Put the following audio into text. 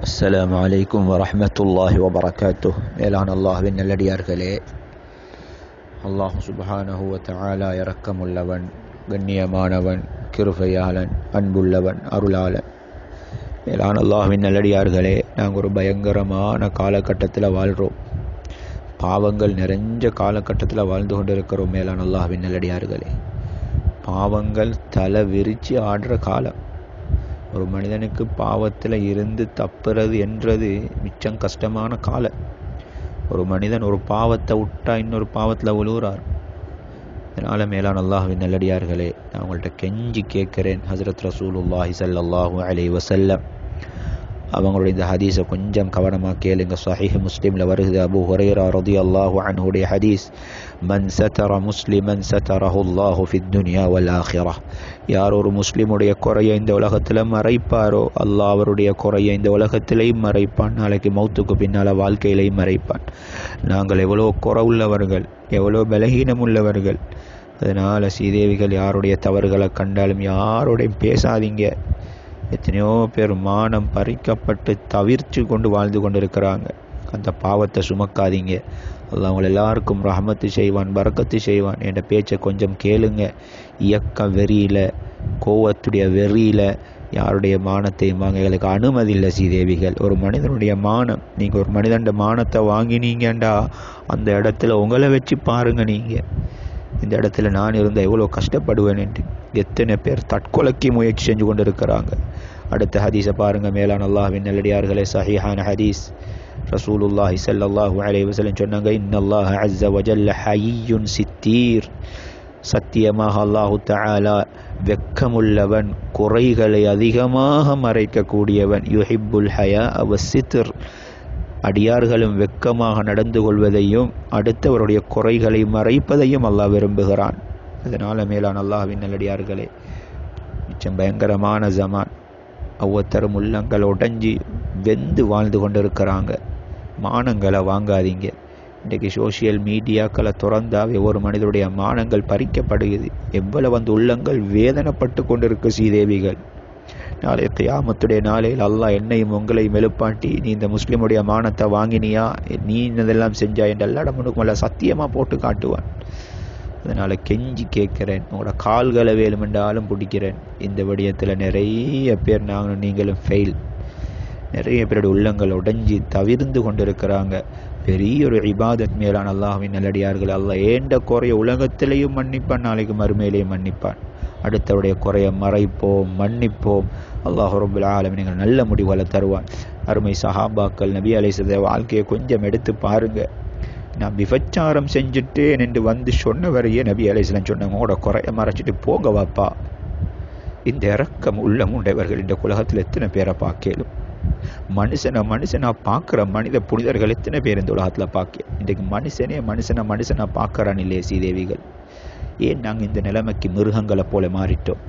அஸ்ஸலாமு அலைக்கும் வரஹ்மத்துல்லாஹி வபரகாத்துஹ். மேலான அல்லாஹ்வின் நல்லடியார்களே, அல்லாஹ் சுப்ஹானஹு வ தஆலா இரக்கமுள்ளவன், கண்ணியமானவன், கிருபையாளன், அன்புள்ளவன், அருளாளன். மேலான அல்லாஹ்வின் நல்லடியார்களே, நாங்கள் ஒரு பயங்கரமான காலகட்டத்தில் வாழ்கிறோம். பாவங்கள் நிறைஞ்ச காலகட்டத்தில் வாழ்ந்து கொண்டிருக்கிறோம். மேலான அல்லாஹ்வின் நல்லடியார்களே, பாவங்கள் தலை விரித்து ஆடுற காலம். ஒரு மனிதனுக்கு பாவத்தில் இருந்து தப்புறது என்றது மிச்சம் கஷ்டமான காலம். ஒரு மனிதன் ஒரு பாவத்தை விட்டா இன்னொரு பாவத்தில் விழுகிறார். அதனால் மேலான அல்லாஹ்வின் நல்லடியார்களே, நான் உங்கள்கிட்ட கெஞ்சி கேட்குறேன், ஹஸரத் ரசூலுல்லாஹி ஸல்லல்லாஹு அலைஹி வஸல்லம் அவங்களுடைய இந்த ஹதீஸை கொஞ்சம் கவனமாக கேளுங்க. ஸஹீஹ் முஸ்லிமில் வருகிறது, அபூ ஹுரைரா ரலியல்லாஹு அன்ஹுடைய ஹதீஸ், மன் சதர முஸ்லிமன் சதரஹுல்லாஹு ஃபித் துன்யா வல் ஆখিরাহ. யார் ஒரு முஸ்லிமுடைய குறையை இந்த உலகத்தில் மறைப்பாரோ, அல்லாஹ் அவருடைய குறையை இந்த உலகத்திலையும் மறைப்பான், நாளைக்கு மௌத்துக்கு பின்னால் வாழ்க்கையிலையும் மறைப்பான். நாங்கள் எவ்வளோ குறை உள்ளவர்கள், எவ்வளோ பலகீனம் உள்ளவர்கள். அதனால் சீதேவிகள் யாருடைய தவறுகளை கண்டாலும் யாரோடையும் பேசாதீங்க. எத்தனையோ பேர் மானம் பறிக்கப்பட்டு தவிர்த்து கொண்டு வாழ்ந்து கொண்டிருக்கிறாங்க. அந்த பாவத்தை சுமக்காதீங்க. அல்லாஹ் அவங்களை எல்லாருக்கும் ரஹமத்து செய்வான், பரக்கத்து செய்வான். என்ற பேச்சை கொஞ்சம் கேளுங்க. இயக்க வெறியில், கோவத்துடைய வெறியில் யாருடைய மானத்தையும் வாங்க எங்களுக்கு அனுமதி இல்லை சீதேவிகள். ஒரு மனிதனுடைய மானம், நீங்கள் ஒரு மனிதனுடைய மானத்தை வாங்கினீங்கண்டா அந்த இடத்துல உங்களை வச்சு பாருங்கள். நீங்கள் இந்த இடத்துல நான் இருந்தால் எவ்வளோ கஷ்டப்படுவேன் என்று எத்தனை பேர் தற்கொலைக்கு முயற்சி செஞ்சு கொண்டு இருக்கிறாங்க. அடுத்த ஹதீஸை பாருங்கள். மேலான அல்லாஹ்வின் நல்லடியார்களே, சஹீஹான ஹதீஸ், ரசூலுல்லாஹி ஸல்லல்லாஹு அலைஹி வஸல்லம் சொன்னாங்க, இன்னல்லாஹ அஸ்ஸ வஜல்ல ஹய்யுன் சித்தீர். சத்தியமாக அல்லாஹு தஆலா வெக்கமுள்ளவன், குறைகளை அதிகமாக மறைக்கக்கூடியவன். யுஹிப்புல் ஹயா வஸ்ஸித்ர். அடியார்களும் வெக்கமாக நடந்து கொள்வதையும் அடுத்தவருடைய குறைகளை மறைப்பதையும் அல்லாஹ் விரும்புகிறான். அதனால் மேலான அல்லாஹ்வின் நல்லடியார்களே, மிச்சம் பயங்கரமான ஜமான். ஒவ்வொருத்தரும் உள்ளங்கள் உடைஞ்சி வெந்து வாழ்ந்து கொண்டிருக்கிறாங்க. மானங்களை வாங்காதீங்க. இன்றைக்கு சோசியல் மீடியாக்களை திறந்தாவே ஒரு மனிதனுடைய மானங்கள் பறிக்கப்படுகிறது. எவ்வளவு அந்த உள்ளங்கள் வேதனைப்பட்டு கொண்டிருக்கு சீதேவிகள். நாளை கியாமத்துடைய நாளையில் அல்லாஹ் என்னையும் உங்களையும் எழுப்பாட்டி, நீ இந்த முஸ்லிமுடைய மானத்தை வாங்கினியா, நீ இதெல்லாம் செஞ்சா என்று எல்லா முன்னுக்குமல்ல சத்தியமாக போட்டு காட்டுவான். அதனால் கெஞ்சி கேட்குறேன், உங்களோட கால்களை வேலுமென்றாலும் பிடிக்கிறேன். இந்த விடயத்தில் நிறைய பேர் நாங்களும் நீங்களும் ஃபெயில். நிறைய பேருடைய உள்ளங்கள் உடைஞ்சி தவிர்ந்து கொண்டிருக்கிறாங்க. பெரிய ஒரு இபாதத். மேலான அல்லாஹ்வின் நல்லடியார்கள், அல்லாஹ் ஏண்ட குறைய உலகத்திலையும் மன்னிப்பான், நாளைக்கு மறுமையிலையும் மன்னிப்பான். அடுத்தவருடைய குறையை மறைப்போம், மன்னிப்போம். அல்லாஹ் ரப்புல் ஆலமீன் நீங்கள் நல்ல முடிவுகளை தருவான். அருமை சஹாபாக்கள், நபி அலைஹிஸ்ஸலாம் வாழ்க்கையை கொஞ்சம் எடுத்து பாருங்கள். நான் விபச்சாரம் செஞ்சுட்டேன் என்று வந்து சொன்னவரையே நபி அலைஹிஸ்ஸலாம் சொன்னாங்க, உங்களோட குறையை மறைச்சிட்டு போங்க வாப்பா. இந்த இரக்கம் உள்ளம் உடையவர்கள் இந்த உலகத்தில் எத்தனை பேரை பார்க்கலும். மனுஷனா பார்க்குற மனித புனிதர்கள் எத்தனை பேர் இந்த உலகத்தில் பார்க்க. இன்றைக்கு மனுஷனா பார்க்குறான் இல்லையே சீதேவிகள். ஏன் நாங்கள் இந்த நிலைமைக்கு மிருகங்களை போல மாறிட்டோம்?